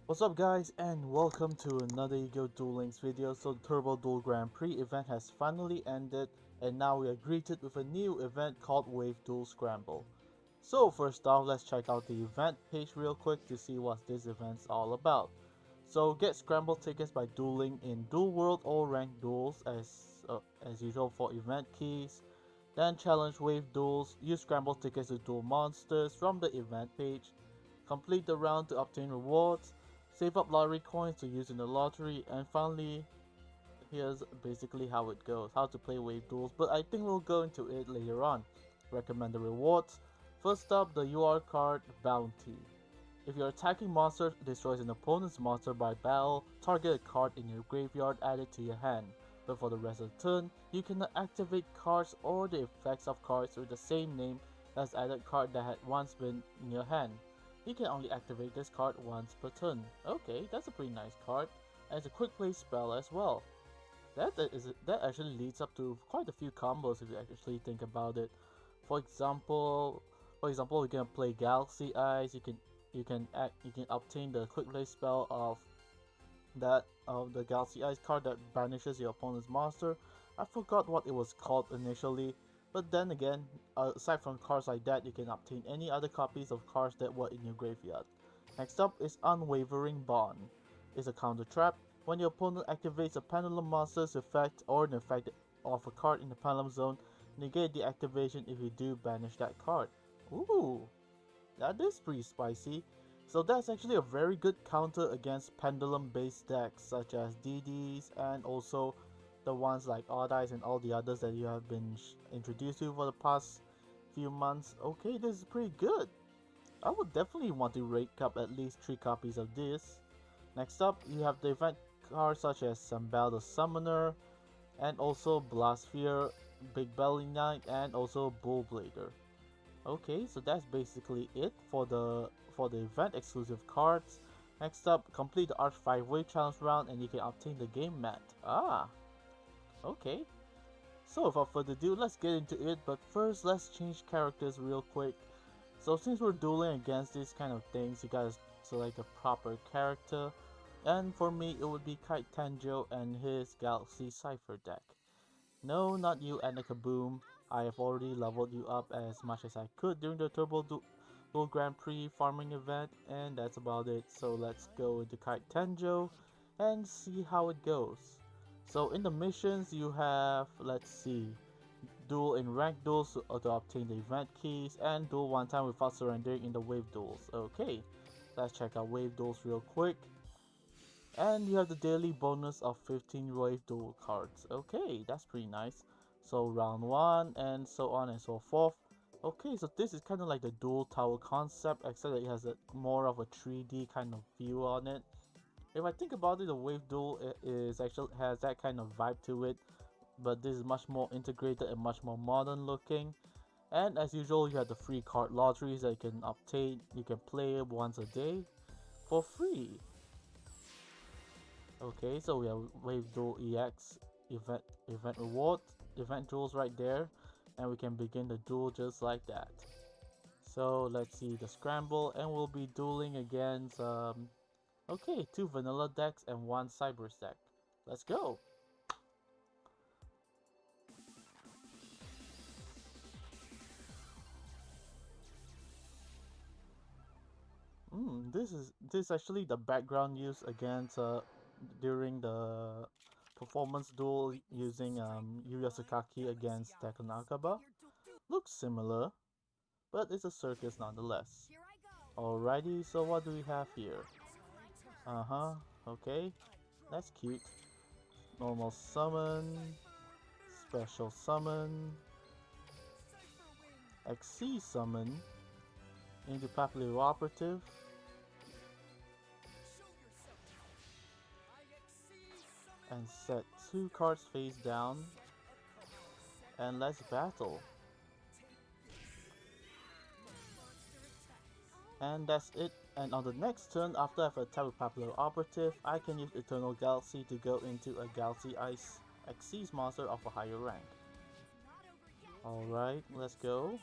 What's up guys, and welcome to another YuGiOh Duel Links video. So the Turbo Duel Grand Prix event has finally ended, and now we are greeted with a new event called Wave Duel Scramble. So first off, let's check out the event page real quick to see what this event's all about. So get Scramble tickets by dueling in Duel World or ranked duels as usual for event keys. Then challenge wave duels, use Scramble tickets to duel monsters from the event page. Complete the round to obtain rewards, save up lottery coins to use in the lottery, and finally, here's basically how it goes, how to play wave duels, but I think we'll go into it later on. Recommend the rewards. First up, the UR card Bounty. If your attacking monster destroys an opponent's monster by battle, target a card in your graveyard added to your hand. But for the rest of the turn, you cannot activate cards or the effects of cards with the same name as added card that had once been in your hand. You can only activate this card once per turn. Okay, that's a pretty nice card. And it's a quick play spell as well. That actually leads up to quite a few combos if you actually think about it. For example, you can play Galaxy Eyes. You can obtain the quick play spell of the Galaxy Eyes card that banishes your opponent's monster. I forgot what it was called initially, but then again, aside from cards like that, you can obtain any other copies of cards that were in your graveyard. Next up is Unwavering Bond. It's a counter trap. When your opponent activates a Pendulum monster's effect or an effect of a card in the Pendulum zone, negate the activation if you do banish that card. Ooh, that is pretty spicy. So that's actually a very good counter against pendulum based decks such as DDs and also the ones like Odd Eyes and all the others that you have been introduced to for the past few months. Okay, this is pretty good. I would definitely want to rake up at least 3 copies of this. Next up, you have the event cards such as Scramble the Summoner and also Blastsphere, Big Belly Knight and also Bullblader. Okay, so that's basically it for the event exclusive cards. Next up, complete the Arch 5-way challenge round and you can obtain the game mat. Ah, okay. So without further ado, let's get into it, but first let's change characters real quick. So since we're dueling against these kind of things, you guys select a proper character. And for me, it would be Kite Tenjo and his Galaxy Cypher deck. No, not you, Anakaboom. I have already leveled you up as much as I could during the Duel Grand Prix farming event, and that's about it. So let's go into Kite Tenjo and see how it goes. So in the missions, you have, let's see, duel in ranked duels to obtain the event keys, and duel one time without surrendering in the wave duels. Okay, let's check out wave duels real quick. And you have the daily bonus of 15 wave duel cards. Okay, that's pretty nice. So round 1 and so on and so forth. Okay, so this is kind of like the dual tower concept, except that it has a more of a 3D kind of view on it. If I think about it, the wave duel is actually has that kind of vibe to it, but this is much more integrated and much more modern looking. And as usual, you have the free card lotteries that you can obtain. You can play once a day for free. Okay, so we have Wave Duel EX event reward, event duels right there, and we can begin the duel just like that. So let's see the Scramble, and we'll be dueling against okay, 2 vanilla decks and 1 cyber deck. Let's go. This is actually the background used against during the performance duel using Yuya against Takanakaba. Looks similar, but it's a circus nonetheless. Alrighty, so what do we have here? Uh-huh, okay, that's cute. Normal summon, special summon, XC summon, into popular operative, and set 2 cards face down, and let's battle. And that's it. And on the next turn, after I've attacked with Popular Operative, I can use Eternal Galaxy to go into a Galaxy Ice Xyz monster of a higher rank. Alright, let's go.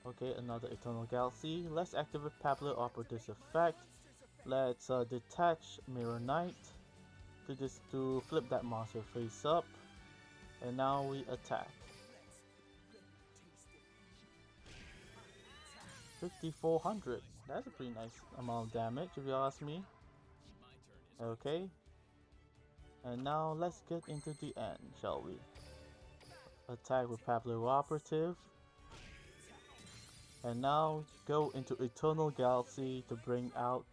Okay, another Eternal Galaxy. Let's activate Popular Operative's effect. Let's detach Mirror Knight to flip that monster face up, and now we attack. 5400. That's a pretty nice amount of damage if you ask me. Okay. And now let's get into the end, shall we? Attack with Pablo Operative. And now go into Eternal Galaxy to bring out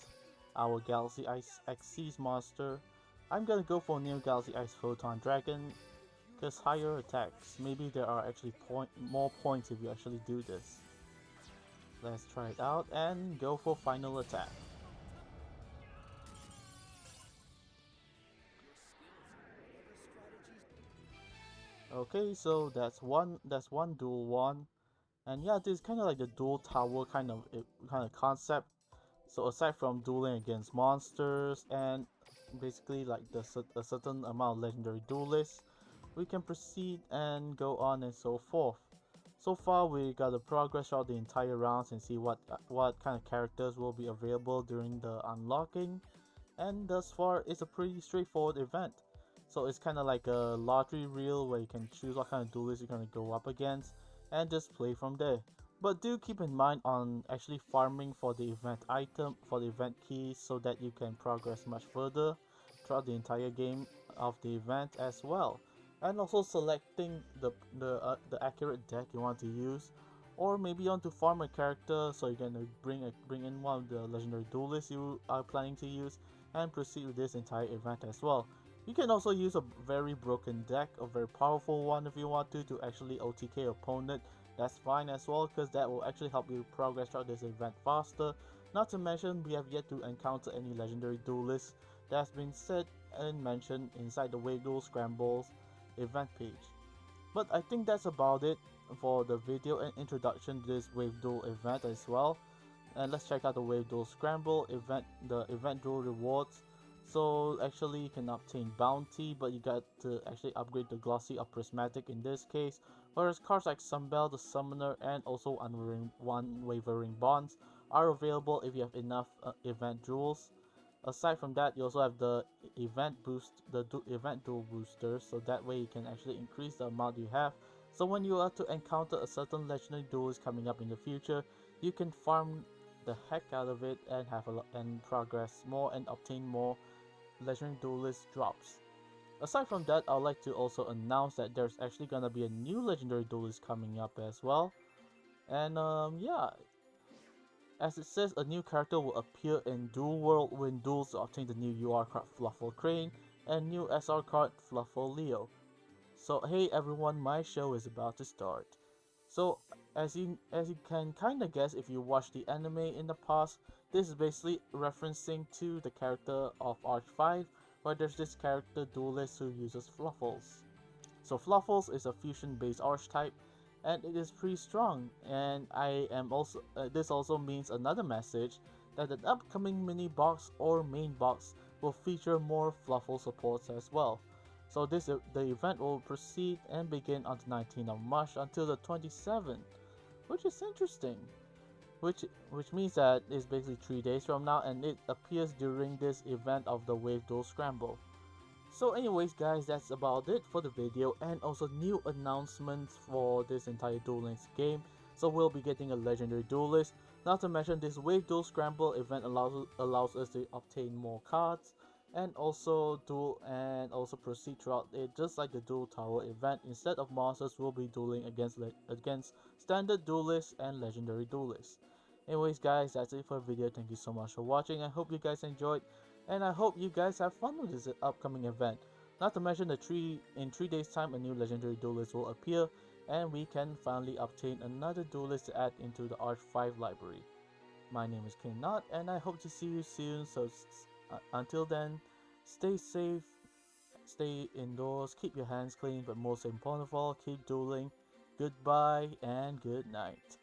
our Galaxy Ice Xyz monster. I'm gonna go for Neo Galaxy Ice Photon Dragon, because higher attacks. Maybe there are actually more points if you actually do this. Let's try it out and go for final attack. Okay, so that's one duel won. And yeah, this is kind of like the dual tower kind of concept. So aside from dueling against monsters and basically like a certain amount of legendary duelists, we can proceed and go on and so forth. So far we got to progress throughout the entire rounds and see what kind of characters will be available during the unlocking. And thus far it's a pretty straightforward event. So it's kind of like a lottery reel where you can choose what kind of duelist you're going to go up against and just play from there. But do keep in mind on actually farming for the event item, for the event keys, so that you can progress much further throughout the entire game of the event as well. And also selecting the accurate deck you want to use, or maybe you want to farm a character so you're gonna bring in one of the legendary duelists you are planning to use, and proceed with this entire event as well. You can also use a very broken deck, a very powerful one if you want to actually OTK opponent. That's fine as well, because that will actually help you progress throughout this event faster. Not to mention, we have yet to encounter any legendary duelists that's been said and mentioned inside the Wave Duel Scramble's event page. But I think that's about it for the video and introduction to this Wave Duel event as well. And let's check out the Wave Duel Scramble event, the event duel rewards. So actually you can obtain bounty, but you got to actually upgrade the glossy or prismatic in this case. Whereas cards like Sunbell, the Summoner, and also Unwavering Bonds are available if you have enough event duels. Aside from that, you also have the event duel boosters, so that way you can actually increase the amount you have. So when you are to encounter a certain legendary duelist coming up in the future, you can farm the heck out of it and and progress more and obtain more legendary duelist drops. Aside from that, I'd like to also announce that there's actually gonna be a new legendary duelist coming up as well. And yeah, as it says, a new character will appear in Duel World when duels to obtain the new UR card Fluffal Crane and new SR card Fluffal Leo. So hey everyone, my show is about to start. So as you can kinda guess if you watched the anime in the past, this is basically referencing to the character of Arch 5, where there's this character duelist who uses Fluffals. So Fluffals is a fusion based archetype and it is pretty strong, and I am also this also means another message that the upcoming mini box or main box will feature more Fluffal supports as well. So the event will proceed and begin on the 19th of March until the 27th, which is interesting. Which means that it's basically 3 days from now, and it appears during this event of the Wave Duel Scramble. So anyways guys, that's about it for the video, and also new announcements for this entire Duel Links game. So we'll be getting a legendary duelist. Not to mention, this Wave Duel Scramble event allows us to obtain more cards and also proceed throughout it just like the Duel Tower event. Instead of monsters, we'll be dueling against standard duelists and legendary duelists. Anyways guys, that's it for the video. Thank you so much for watching. I hope you guys enjoyed, and I hope you guys have fun with this upcoming event. Not to mention, in 3 days time a new legendary duelist will appear, and we can finally obtain another duelist to add into the Arch 5 library. My name is KaneNot, and I hope to see you soon, so until then, stay safe, stay indoors, keep your hands clean, but most important of all, keep dueling. Goodbye and good night.